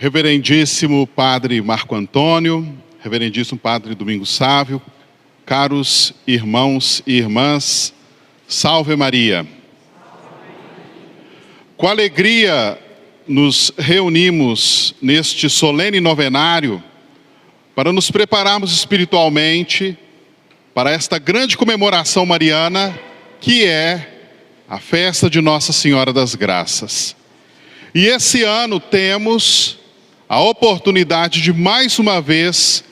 Reverendíssimo Padre Marco Antônio, Reverendíssimo Padre Domingos Sávio, caros irmãos e irmãs, salve Maria. Com alegria nos reunimos neste solene novenário para nos prepararmos espiritualmente para esta grande comemoração mariana que é a festa de Nossa Senhora das Graças. E esse ano temos a oportunidade de mais uma vez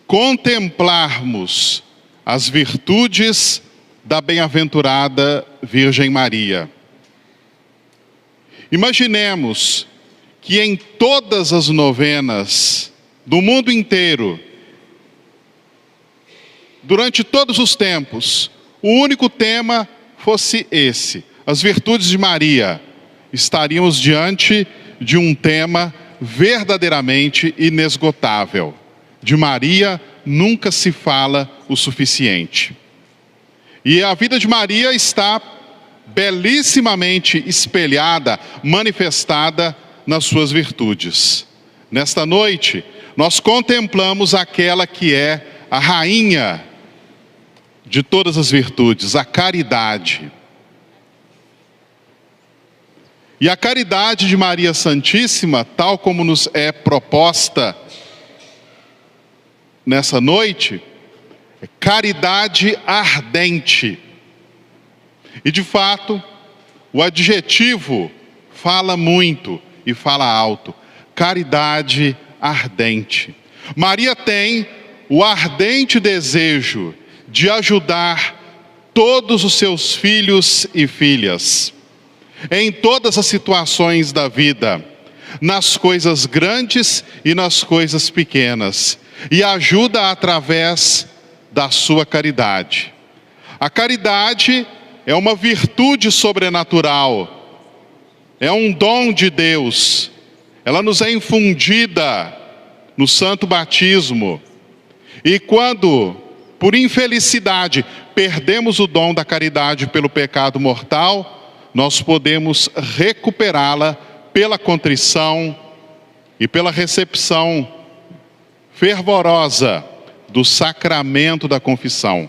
contemplarmos as virtudes da bem-aventurada Virgem Maria. Imaginemos que em todas as novenas do mundo inteiro, durante todos os tempos, o único tema fosse esse, as virtudes de Maria. Estaríamos diante de um tema verdadeiramente inesgotável. De Maria nunca se fala o suficiente. E a vida de Maria está belíssimamente espelhada, manifestada nas suas virtudes. Nesta noite, nós contemplamos aquela que é a rainha de todas as virtudes, a caridade. E a caridade de Maria Santíssima, tal como nos é proposta nessa noite, é caridade ardente. E de fato, o adjetivo fala muito e fala alto. Caridade ardente. Maria tem o ardente desejo de ajudar todos os seus filhos e filhas, em todas as situações da vida, nas coisas grandes e nas coisas pequenas, e ajuda através da sua caridade. A caridade é uma virtude sobrenatural, é um dom de Deus, ela nos é infundida no santo batismo, e quando, por infelicidade, perdemos o dom da caridade pelo pecado mortal, nós podemos recuperá-la pela contrição e pela recepção fervorosa do sacramento da confissão.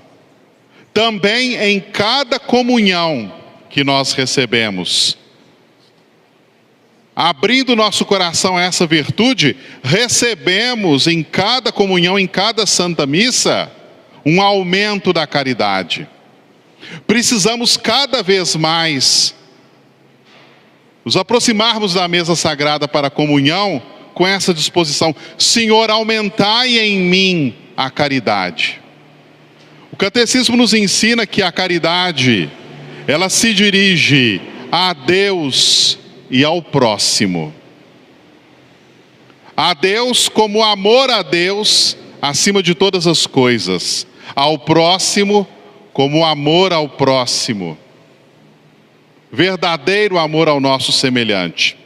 Também em cada comunhão que nós recebemos, abrindo nosso coração a essa virtude, recebemos em cada comunhão, em cada Santa Missa, um aumento da caridade. Precisamos cada vez mais nos aproximarmos da mesa sagrada para a comunhão com essa disposição: Senhor, aumentai em mim a caridade. O catecismo nos ensina que a caridade, ela se dirige a Deus e ao próximo. A Deus como amor a Deus acima de todas as coisas. Ao próximo como amor ao próximo. Verdadeiro amor ao nosso semelhante.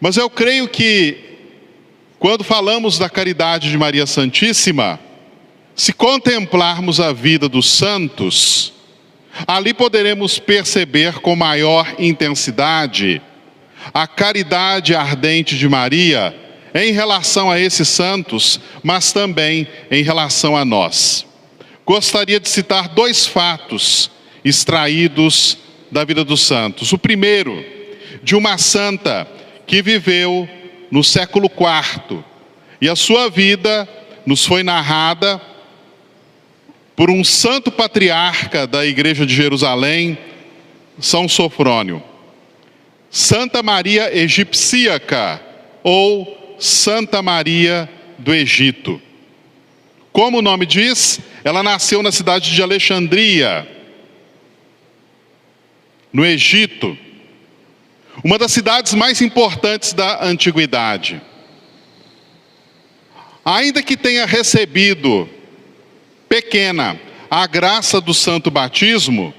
Mas eu creio que, quando falamos da caridade de Maria Santíssima, se contemplarmos a vida dos santos, ali poderemos perceber com maior intensidade a caridade ardente de Maria em relação a esses santos, mas também em relação a nós. Gostaria de citar dois fatos extraídos da vida dos santos. O primeiro, de uma santa que viveu no século IV, e a sua vida nos foi narrada por um santo patriarca da Igreja de Jerusalém, São Sofrônio. Santa Maria Egipcíaca, ou Santa Maria do Egito. Como o nome diz, ela nasceu na cidade de Alexandria, no Egito, uma das cidades mais importantes da antiguidade. Ainda que tenha recebido, pequena, a graça do santo batismo,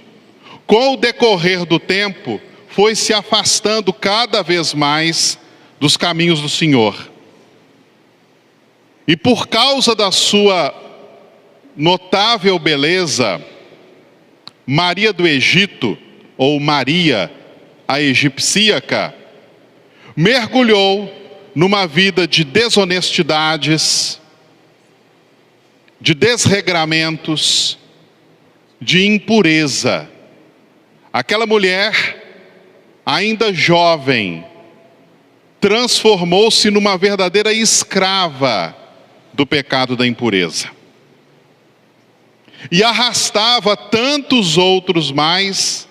com o decorrer do tempo, foi se afastando cada vez mais dos caminhos do Senhor. E por causa da sua notável beleza, Maria do Egito, ou Maria a Egipcíaca, mergulhou numa vida de desonestidades, de desregramentos, de impureza. Aquela mulher, ainda jovem, transformou-se numa verdadeira escrava do pecado da impureza. E arrastava tantos outros mais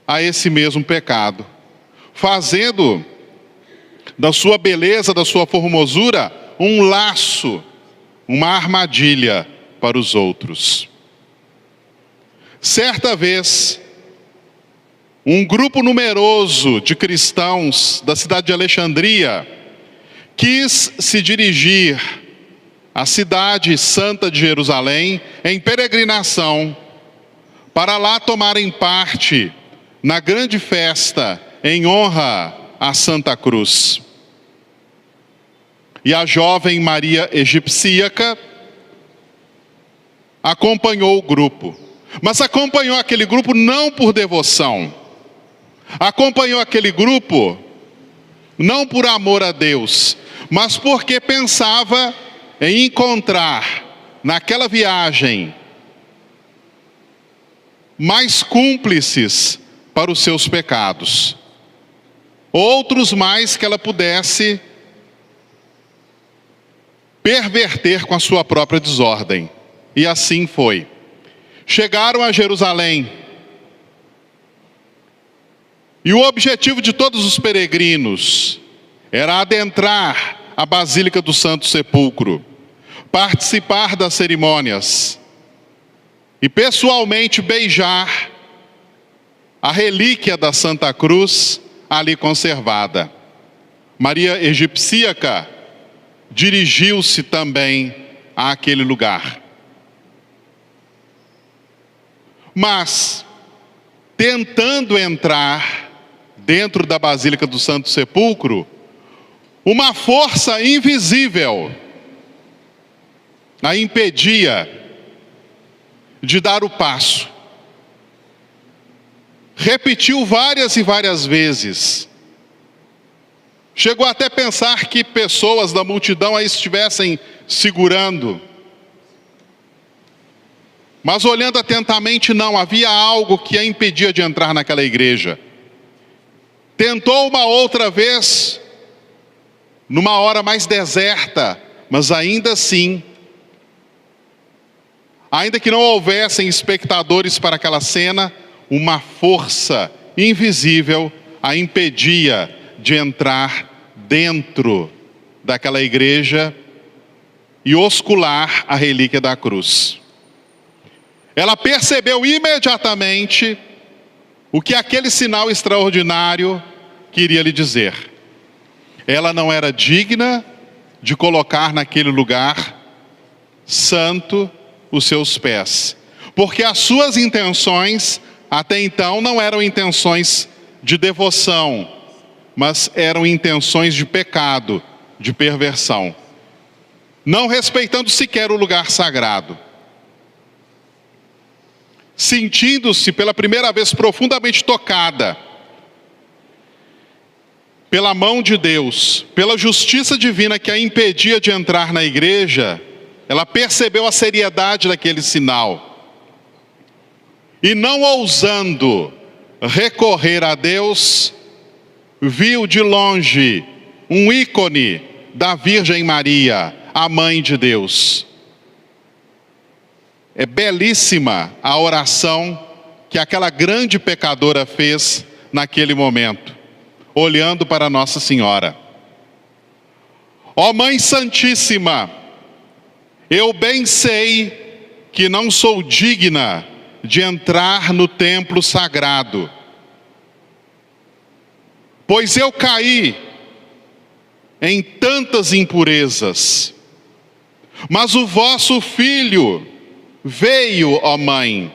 a esse mesmo pecado, fazendo da sua beleza, da sua formosura, um laço, uma armadilha para os outros. Certa vez, um grupo numeroso de cristãos da cidade de Alexandria quis se dirigir à cidade santa de Jerusalém em peregrinação para lá tomarem parte na grande festa em honra à Santa Cruz. E a jovem Maria egipcíaca acompanhou o grupo, mas acompanhou aquele grupo não por devoção, acompanhou aquele grupo não por amor a Deus, mas porque pensava em encontrar naquela viagem mais cúmplices para os seus pecados, outros mais que ela pudesse perverter com a sua própria desordem. E assim foi. Chegaram a Jerusalém. E o objetivo de todos os peregrinos era adentrar a Basílica do Santo Sepulcro, participar das cerimônias e pessoalmente beijar a relíquia da Santa Cruz ali conservada. Maria egipcíaca dirigiu-se também àquele lugar. Mas, tentando entrar dentro da Basílica do Santo Sepulcro, uma força invisível a impedia de dar o passo. Repetiu várias e várias vezes. Chegou até a pensar que pessoas da multidão a estivessem segurando. Mas olhando atentamente, não, havia algo que a impedia de entrar naquela igreja. Tentou uma outra vez, numa hora mais deserta, mas ainda assim, ainda que não houvessem espectadores para aquela cena, uma força invisível a impedia de entrar dentro daquela igreja e oscular a relíquia da cruz. Ela percebeu imediatamente o que aquele sinal extraordinário queria lhe dizer. Ela não era digna de colocar naquele lugar santo os seus pés, porque as suas intenções até então não eram intenções de devoção, mas eram intenções de pecado, de perversão, não respeitando sequer o lugar sagrado. Sentindo-se pela primeira vez profundamente tocada pela mão de Deus, pela justiça divina que a impedia de entrar na igreja, ela percebeu a seriedade daquele sinal. E não ousando recorrer a Deus, viu de longe um ícone da Virgem Maria, a Mãe de Deus. É belíssima a oração que aquela grande pecadora fez naquele momento, olhando para Nossa Senhora. Ó Mãe Santíssima, eu bem sei que não sou digna de entrar no templo sagrado, pois eu caí em tantas impurezas, mas o vosso Filho veio, ó Mãe,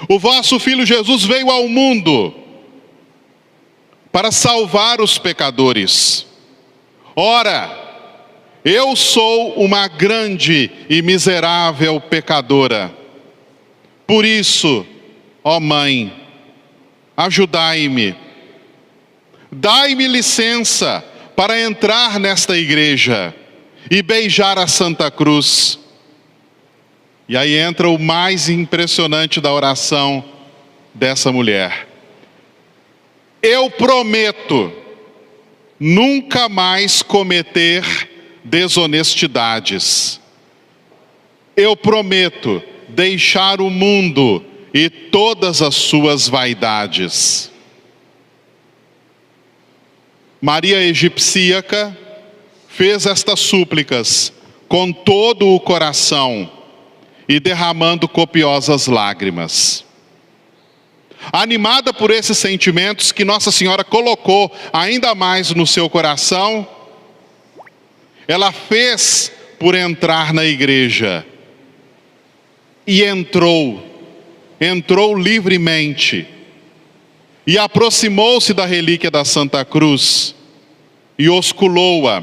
o vosso Filho Jesus veio ao mundo para salvar os pecadores. Ora, eu sou uma grande e miserável pecadora. Por isso, ó Mãe, ajudai-me. Dai-me licença para entrar nesta igreja e beijar a Santa Cruz. E aí entra o mais impressionante da oração dessa mulher. Eu prometo nunca mais cometer desonestidades. Eu prometo deixar o mundo e todas as suas vaidades. Maria egipcíaca fez estas súplicas com todo o coração e derramando copiosas lágrimas. Animada por esses sentimentos que Nossa Senhora colocou ainda mais no seu coração, ela fez por entrar na igreja. E entrou livremente, e aproximou-se da relíquia da Santa Cruz, e osculou-a.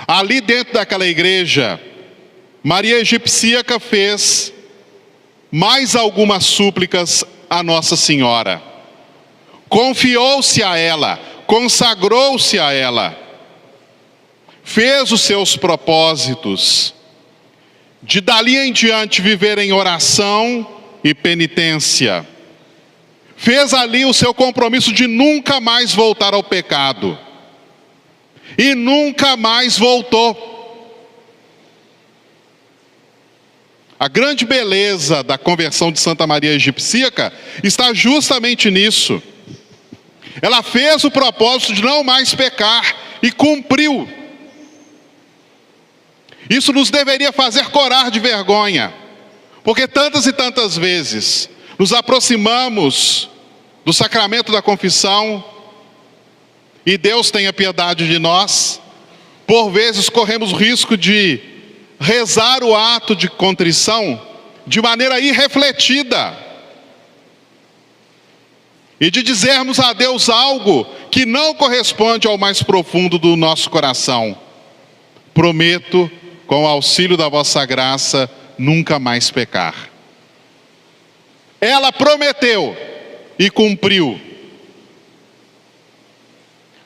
Ali dentro daquela igreja, Maria egipcíaca fez mais algumas súplicas a Nossa Senhora. Confiou-se a ela, consagrou-se a ela, fez os seus propósitos, de dali em diante viver em oração e penitência. Fez ali o seu compromisso de nunca mais voltar ao pecado. E nunca mais voltou. A grande beleza da conversão de Santa Maria egipcíaca está justamente nisso. Ela fez o propósito de não mais pecar e cumpriu. Isso nos deveria fazer corar de vergonha, porque tantas e tantas vezes nos aproximamos do sacramento da confissão e Deus tenha piedade de nós. Por vezes corremos o risco de rezar o ato de contrição de maneira irrefletida e de dizermos a Deus algo que não corresponde ao mais profundo do nosso coração. Prometo, com o auxílio da vossa graça, nunca mais pecar. Ela prometeu e cumpriu.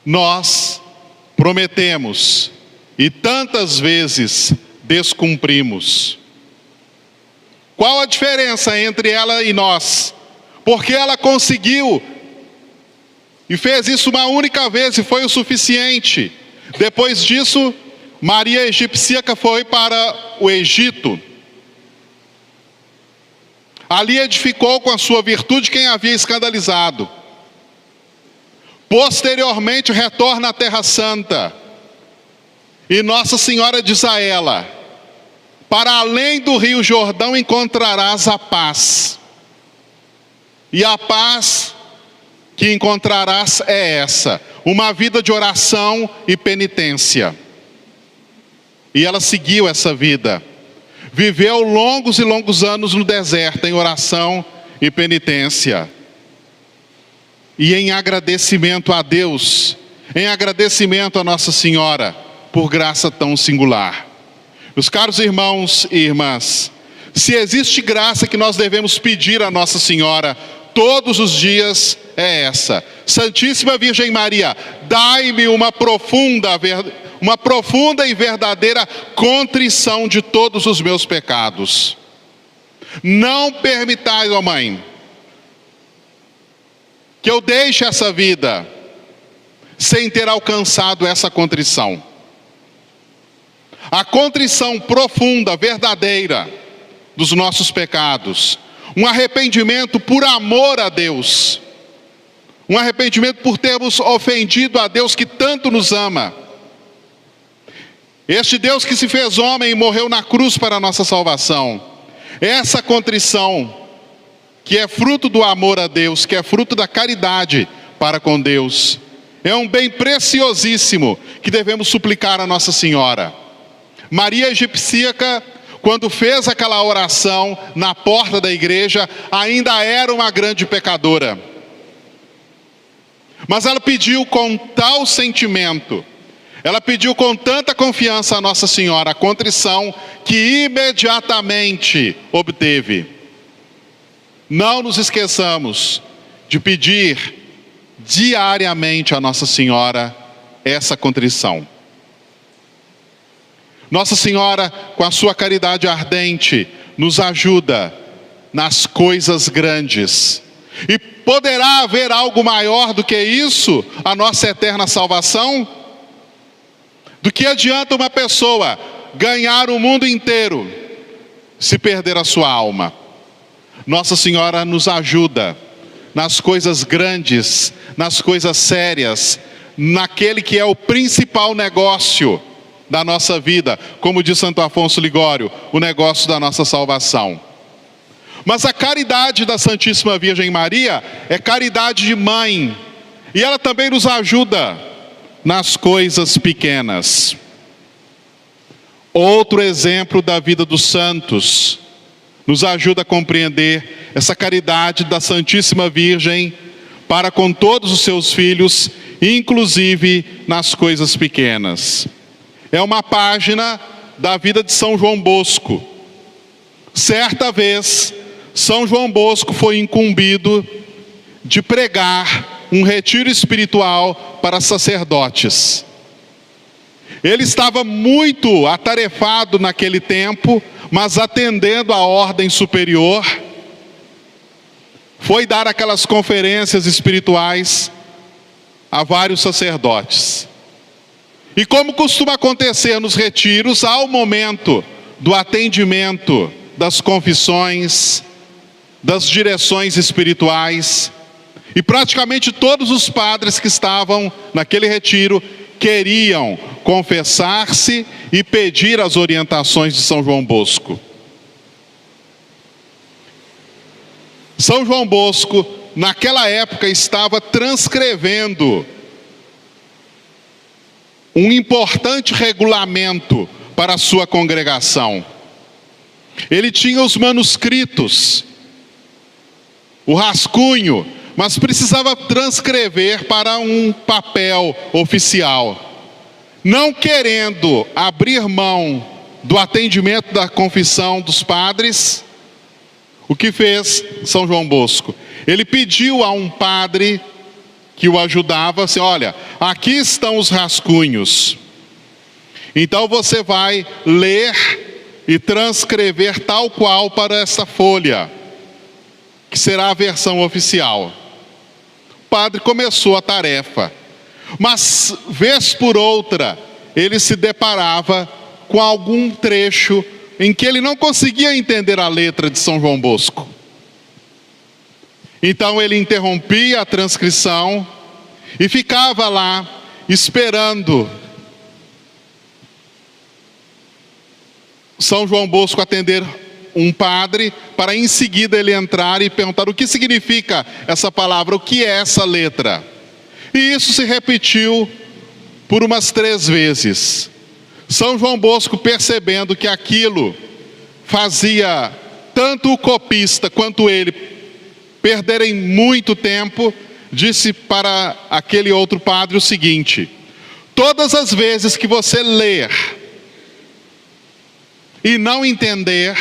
Nós prometemos e tantas vezes descumprimos. Qual a diferença entre ela e nós? Porque ela conseguiu e fez isso uma única vez e foi o suficiente. Depois disso, Maria egipcíaca foi para o Egito. Ali edificou com a sua virtude quem havia escandalizado. Posteriormente retorna à Terra Santa. E Nossa Senhora diz a ela: para além do Rio Jordão encontrarás a paz. E a paz que encontrarás é essa: uma vida de oração e penitência. E ela seguiu essa vida. Viveu longos e longos anos no deserto em oração e penitência. E em agradecimento a Deus, em agradecimento a Nossa Senhora, por graça tão singular. Meus caros irmãos e irmãs, se existe graça que nós devemos pedir a Nossa Senhora todos os dias, é essa: Santíssima Virgem Maria, dai-me uma profunda e verdadeira contrição de todos os meus pecados. Não permitais, ó Mãe, que eu deixe essa vida sem ter alcançado essa contrição. A contrição profunda, verdadeira dos nossos pecados. Um arrependimento por amor a Deus. Um arrependimento por termos ofendido a Deus que tanto nos ama. Este Deus que se fez homem e morreu na cruz para a nossa salvação. Essa contrição, que é fruto do amor a Deus, que é fruto da caridade para com Deus, é um bem preciosíssimo que devemos suplicar a Nossa Senhora. Maria egipcíaca, quando fez aquela oração na porta da igreja, ainda era uma grande pecadora. Mas ela pediu com tal sentimento, ela pediu com tanta confiança a Nossa Senhora a contrição, que imediatamente obteve. Não nos esqueçamos de pedir, diariamente a Nossa Senhora essa contrição. Nossa Senhora, com a sua caridade ardente, nos ajuda nas coisas grandes. E poderá haver algo maior do que isso, a nossa eterna salvação? Do que adianta uma pessoa ganhar o mundo inteiro se perder a sua alma? Nossa Senhora nos ajuda nas coisas grandes, nas coisas sérias, naquele que é o principal negócio da nossa vida, como diz Santo Afonso Ligório, o negócio da nossa salvação. Mas a caridade da Santíssima Virgem Maria é caridade de mãe, e ela também nos ajuda nas coisas pequenas. Outro exemplo da vida dos santos nos ajuda a compreender essa caridade da Santíssima Virgem para com todos os seus filhos, inclusive nas coisas pequenas. É uma página da vida de São João Bosco. Certa vez, São João Bosco foi incumbido de pregar um retiro espiritual para sacerdotes. Ele estava muito atarefado naquele tempo, mas atendendo à ordem superior, foi dar aquelas conferências espirituais a vários sacerdotes. E como costuma acontecer nos retiros, ao momento do atendimento das confissões, das direções espirituais, e praticamente todos os padres que estavam naquele retiro queriam confessar-se e pedir as orientações de São João Bosco. São João Bosco, naquela época, estava transcrevendo um importante regulamento para a sua congregação. Ele tinha os manuscritos, o rascunho, mas precisava transcrever para um papel oficial. Não querendo abrir mão do atendimento da confissão dos padres, o que fez São João Bosco? Ele pediu a um padre que o ajudava, assim, olha, aqui estão os rascunhos. Então você vai ler e transcrever tal qual para essa folha, que será a versão oficial. O padre começou a tarefa, mas vez por outra ele se deparava com algum trecho em que ele não conseguia entender a letra de São João Bosco. Então ele interrompia a transcrição e ficava lá esperando São João Bosco atender um padre, para em seguida ele entrar e perguntar o que significa essa palavra, o que é essa letra. E isso se repetiu por umas 3 vezes. São João Bosco, percebendo que aquilo fazia tanto o copista quanto ele perderem muito tempo, disse para aquele outro padre o seguinte: todas as vezes que você ler e não entender,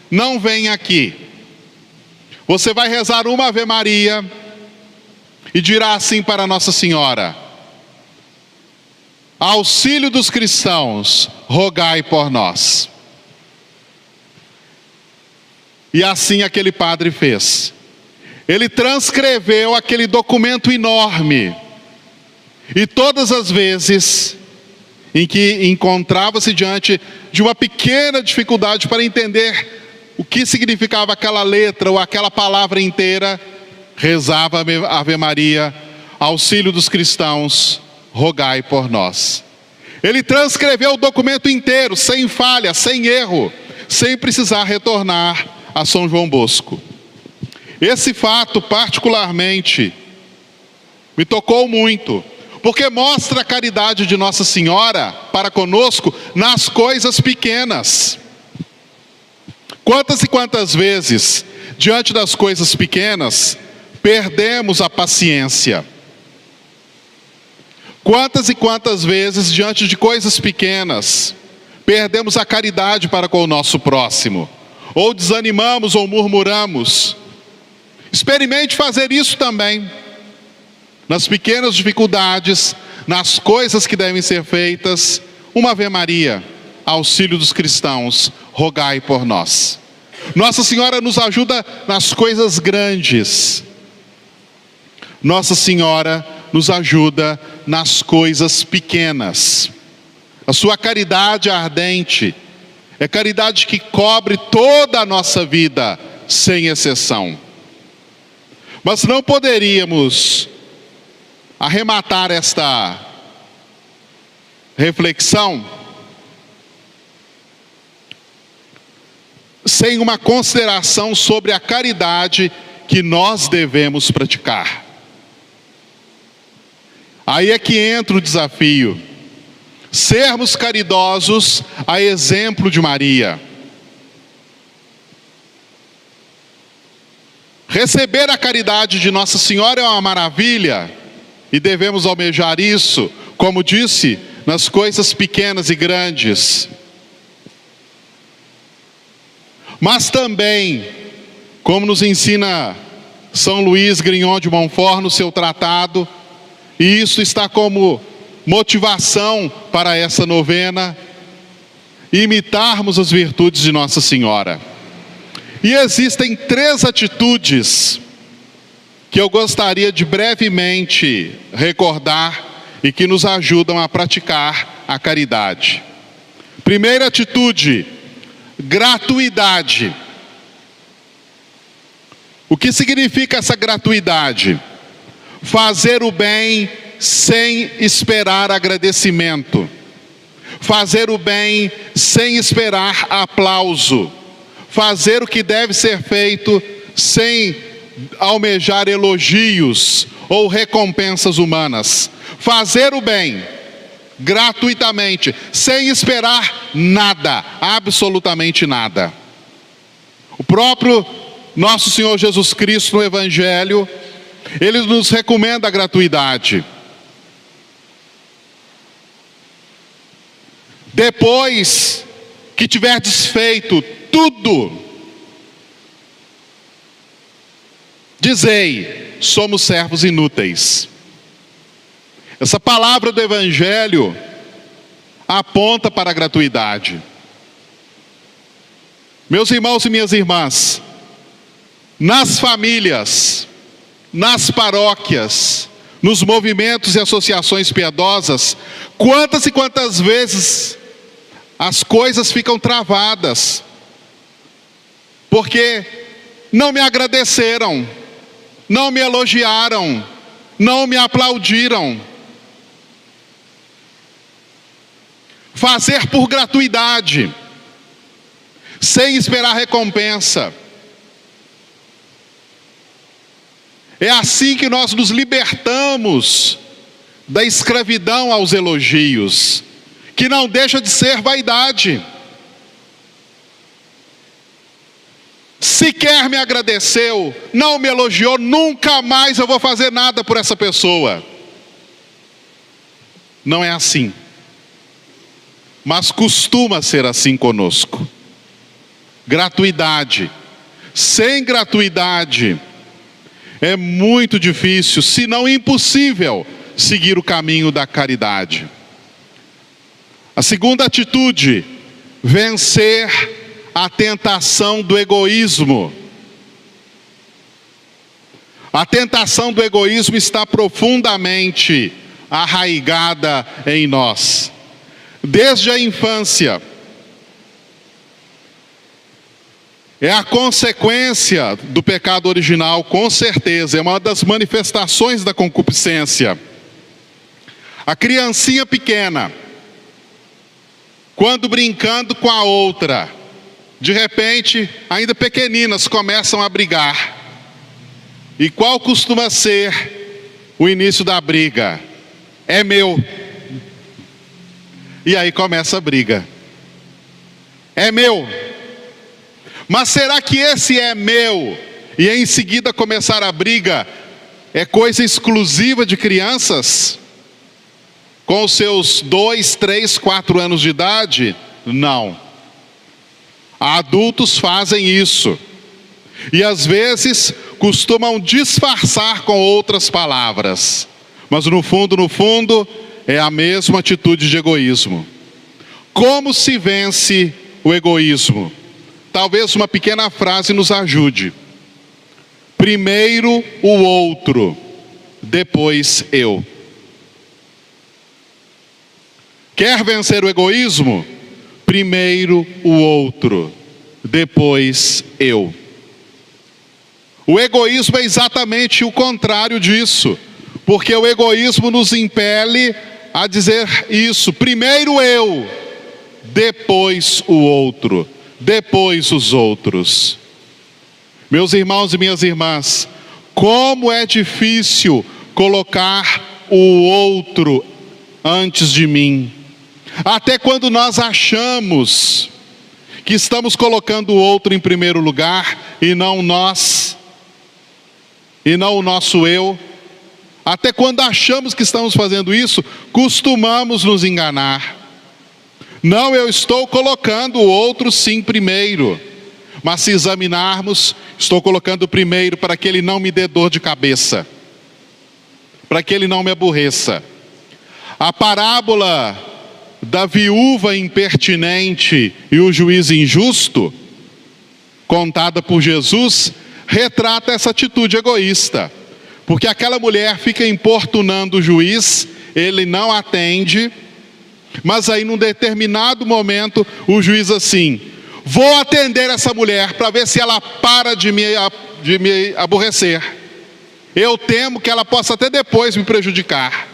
não venha aqui. Você vai rezar uma Ave Maria e dirá assim para Nossa Senhora: auxílio dos cristãos, rogai por nós. E assim aquele padre fez. Ele transcreveu aquele documento enorme. E todas as vezes em que encontrava-se diante de uma pequena dificuldade para entender o que significava aquela letra ou aquela palavra inteira, rezava a Ave Maria, auxílio dos cristãos, rogai por nós. Ele transcreveu o documento inteiro, sem falha, sem erro, sem precisar retornar a São João Bosco. Esse fato particularmente me tocou muito, porque mostra a caridade de Nossa Senhora para conosco nas coisas pequenas. Quantas e quantas vezes, diante das coisas pequenas, perdemos a paciência? Quantas e quantas vezes, diante de coisas pequenas, perdemos a caridade para com o nosso próximo? Ou desanimamos ou murmuramos? Experimente fazer isso também. nas pequenas dificuldades, nas coisas que devem ser feitas, uma Ave Maria, auxílio dos cristãos, rogai por nós. Nossa Senhora nos ajuda nas coisas grandes. Nossa Senhora nos ajuda nas coisas pequenas. A sua caridade ardente é caridade que cobre toda a nossa vida, sem exceção. Mas não poderíamos arrematar esta reflexão sem uma consideração sobre a caridade que nós devemos praticar. Aí é que entra o desafio. Sermos caridosos a exemplo de Maria. Receber a caridade de Nossa Senhora é uma maravilha e devemos almejar isso, como disse, nas coisas pequenas e grandes. Mas também, como nos ensina São Luís Grignon de Montfort no seu tratado, e isso está como motivação para essa novena, imitarmos as virtudes de Nossa Senhora. E existem 3 atitudes que eu gostaria de brevemente recordar e que nos ajudam a praticar a caridade. Primeira atitude, gratuidade. O que significa essa gratuidade? Fazer o bem sem esperar agradecimento. Fazer o bem sem esperar aplauso. Fazer o que deve ser feito sem almejar elogios ou recompensas humanas. Fazer o bem gratuitamente, sem esperar nada, absolutamente nada. O próprio nosso Senhor Jesus Cristo no Evangelho, Ele nos recomenda a gratuidade. Depois que tiverdes feito tudo, dizei, somos servos inúteis. Essa palavra do Evangelho aponta para a gratuidade. Meus irmãos e minhas irmãs, nas famílias, nas paróquias, nos movimentos e associações piedosas, quantas e quantas vezes as coisas ficam travadas, porque não me agradeceram, não me elogiaram, não me aplaudiram. Fazer por gratuidade, sem esperar recompensa. É assim que nós nos libertamos da escravidão aos elogios, que não deixa de ser vaidade. Sequer me agradeceu, não me elogiou, nunca mais eu vou fazer nada por essa pessoa. Não é assim. Mas costuma ser assim conosco. Gratuidade. Sem gratuidade, é muito difícil, se não impossível, seguir o caminho da caridade. A segunda atitude, vencer a tentação do egoísmo. A tentação do egoísmo está profundamente arraigada em nós. Desde a infância. É a consequência do pecado original, com certeza. É uma das manifestações da concupiscência. A criancinha pequena, quando brincando com a outra, de repente, ainda pequeninas, começam a brigar. E qual costuma ser o início da briga? É meu. E aí começa a briga. É meu. Mas será que esse é meu e em seguida começar a briga é coisa exclusiva de crianças? Com os seus 2, 3, 4 anos de idade? Não. Adultos fazem isso. E às vezes costumam disfarçar com outras palavras. Mas no fundo, é a mesma atitude de egoísmo. Como se vence o egoísmo? Talvez uma pequena frase nos ajude. Primeiro o outro, depois eu. Quer vencer o egoísmo? Primeiro o outro, depois eu. O egoísmo é exatamente o contrário disso, porque o egoísmo nos impele a dizer isso: primeiro eu, depois o outro, depois os outros. Meus irmãos e minhas irmãs, como é difícil colocar o outro antes de mim. Até quando nós achamos que estamos colocando o outro em primeiro lugar e não nós, e não o nosso eu. Até quando achamos que estamos fazendo isso, costumamos nos enganar. Não, eu estou colocando o outro sim primeiro, mas se examinarmos, estou colocando primeiro para que ele não me dê dor de cabeça, para que ele não me aborreça. A parábola da viúva impertinente e o juiz injusto, contada por Jesus, retrata essa atitude egoísta. Porque aquela mulher fica importunando o juiz, ele não atende, mas aí num determinado momento o juiz assim: vou atender essa mulher para ver se ela para de me aborrecer. Eu temo que ela possa até depois me prejudicar.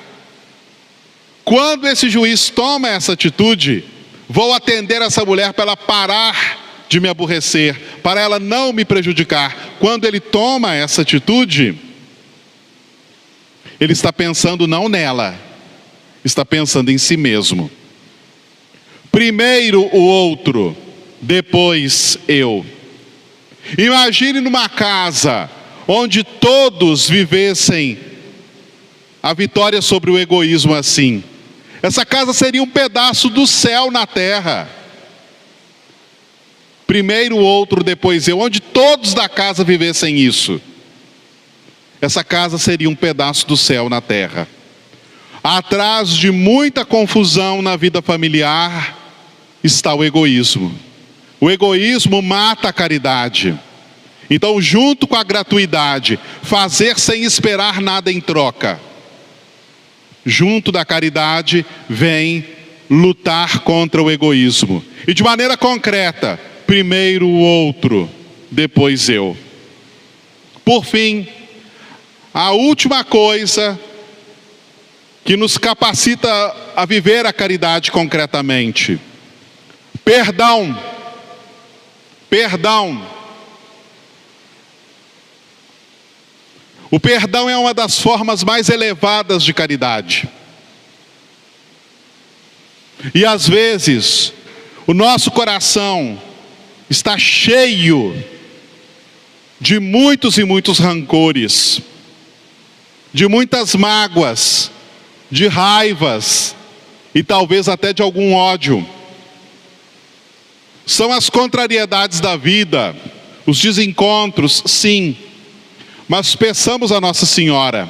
Quando esse juiz toma essa atitude, vou atender essa mulher para ela parar de me aborrecer, para ela não me prejudicar. Quando ele toma essa atitude, ele está pensando não nela, está pensando em si mesmo. Primeiro o outro, depois eu. Imagine numa casa onde todos vivessem a vitória sobre o egoísmo assim. Essa casa seria um pedaço do céu na terra. Primeiro o outro, depois eu. Onde todos da casa vivessem isso, essa casa seria um pedaço do céu na terra. Atrás de muita confusão na vida familiar está o egoísmo. O egoísmo mata a caridade. Então, junto com a gratuidade, fazer sem esperar nada em troca, junto da caridade vem lutar contra o egoísmo. E de maneira concreta, primeiro o outro, depois eu. Por fim, a última coisa que nos capacita a viver a caridade concretamente: perdão. Perdão. O perdão é uma das formas mais elevadas de caridade. E às vezes, o nosso coração está cheio de muitos e muitos rancores, de muitas mágoas, de raivas e talvez até de algum ódio. São as contrariedades da vida, os desencontros, sim. Mas peçamos a Nossa Senhora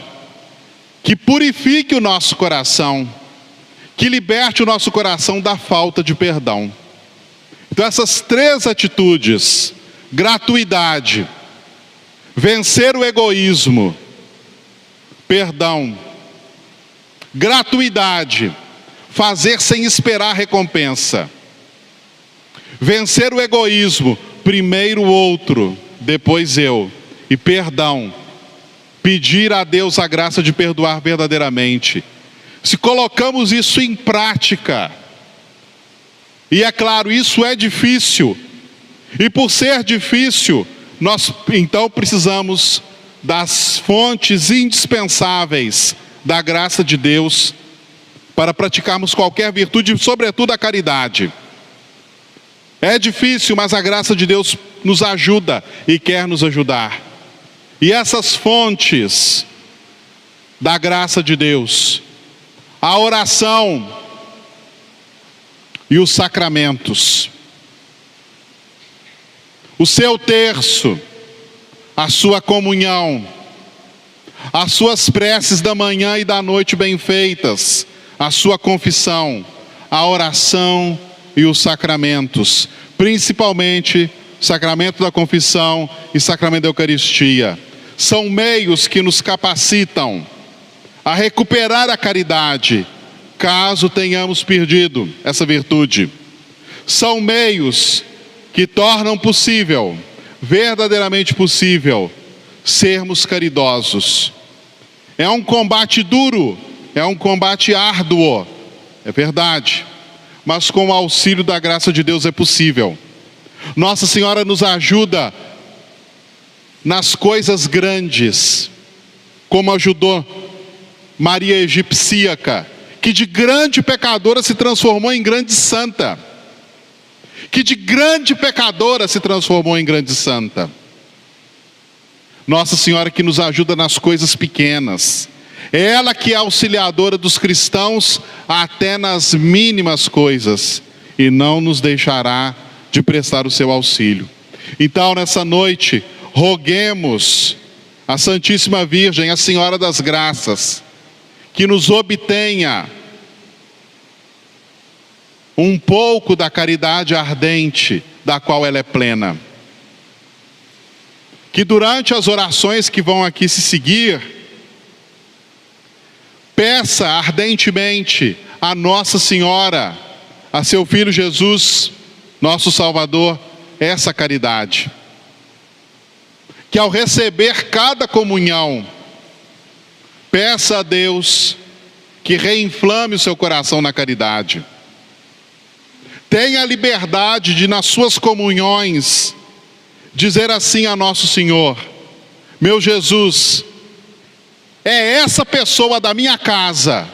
que purifique o nosso coração, que liberte o nosso coração da falta de perdão. Então essas três atitudes: gratuidade, vencer o egoísmo, perdão. Gratuidade, fazer sem esperar recompensa. Vencer o egoísmo, primeiro o outro, depois eu. E perdão, pedir a Deus a graça de perdoar verdadeiramente. Se colocamos isso em prática, e é claro, isso é difícil, e por ser difícil, nós então precisamos das fontes indispensáveis da graça de Deus para praticarmos qualquer virtude, sobretudo a caridade. É difícil, mas a graça de Deus nos ajuda e quer nos ajudar. E essas fontes da graça de Deus, a oração e os sacramentos, o seu terço, a sua comunhão, as suas preces da manhã e da noite bem feitas, a sua confissão, a oração e os sacramentos, principalmente o sacramento da confissão e sacramento da Eucaristia. São meios que nos capacitam a recuperar a caridade, caso tenhamos perdido essa virtude. São meios que tornam possível, verdadeiramente possível, sermos caridosos. É um combate duro, é um combate árduo, é verdade, mas com o auxílio da graça de Deus é possível. Nossa Senhora nos ajuda nas coisas grandes, como ajudou Maria Egipcíaca, que de grande pecadora se transformou em grande santa. Que de grande pecadora se transformou em grande santa. Nossa Senhora que nos ajuda nas coisas pequenas. Ela que é auxiliadora dos cristãos até nas mínimas coisas, e não nos deixará de prestar o seu auxílio. Então, nessa noite, roguemos a Santíssima Virgem, a Senhora das Graças, que nos obtenha um pouco da caridade ardente da qual ela é plena. Que durante as orações que vão aqui se seguir, peça ardentemente a Nossa Senhora, a seu Filho Jesus, nosso Salvador, essa caridade. Que ao receber cada comunhão, peça a Deus que reinflame o seu coração na caridade. Tenha a liberdade de, nas suas comunhões, dizer assim a Nosso Senhor: meu Jesus, é essa pessoa da minha casa,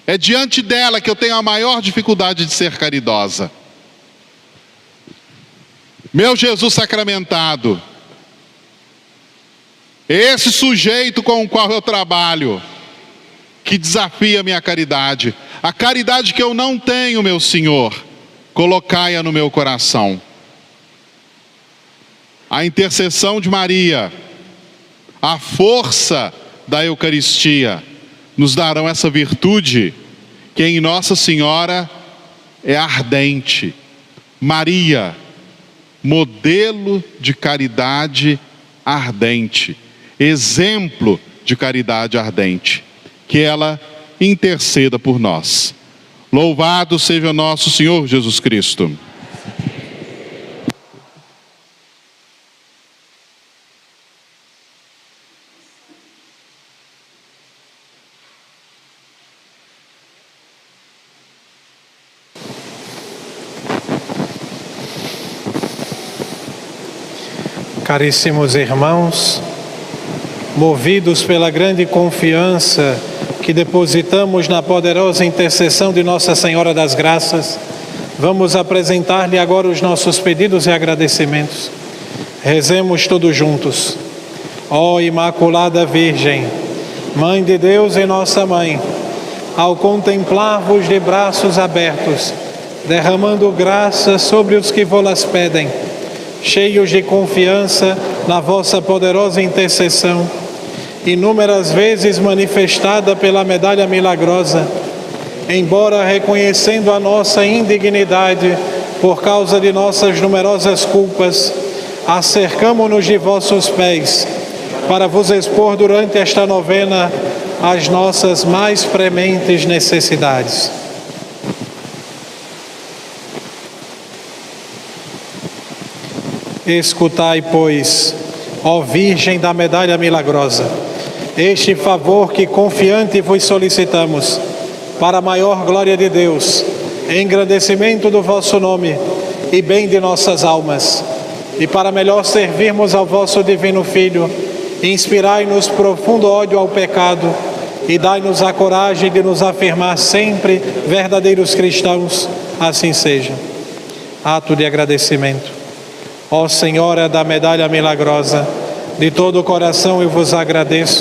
é diante dela que eu tenho a maior dificuldade de ser caridosa. Meu Jesus sacramentado, esse sujeito com o qual eu trabalho, que desafia a minha caridade, a caridade que eu não tenho, meu Senhor, colocai-a no meu coração. A intercessão de Maria, a força da Eucaristia, nos darão essa virtude que em Nossa Senhora é ardente. Maria, modelo de caridade ardente, exemplo de caridade ardente. Que ela interceda por nós. Louvado seja nosso Senhor Jesus Cristo. Caríssimos irmãos, movidos pela grande confiança que depositamos na poderosa intercessão de Nossa Senhora das Graças, vamos apresentar-lhe agora os nossos pedidos e agradecimentos. Rezemos todos juntos. Ó Imaculada Virgem, Mãe de Deus e nossa Mãe, ao contemplar-vos de braços abertos, derramando graça sobre os que vô-las pedem, cheios de confiança na vossa poderosa intercessão, inúmeras vezes manifestada pela medalha milagrosa, embora reconhecendo a nossa indignidade por causa de nossas numerosas culpas, acercamo-nos de vossos pés para vos expor durante esta novena as nossas mais prementes necessidades. Escutai, pois, ó Virgem da medalha milagrosa, este favor que confiante vos solicitamos, para a maior glória de Deus, engrandecimento do vosso nome e bem de nossas almas, e para melhor servirmos ao vosso divino Filho, inspirai-nos profundo ódio ao pecado e dai-nos a coragem de nos afirmar sempre verdadeiros cristãos, assim seja. Ato de agradecimento. Ó Senhora da medalha milagrosa, de todo o coração eu vos agradeço,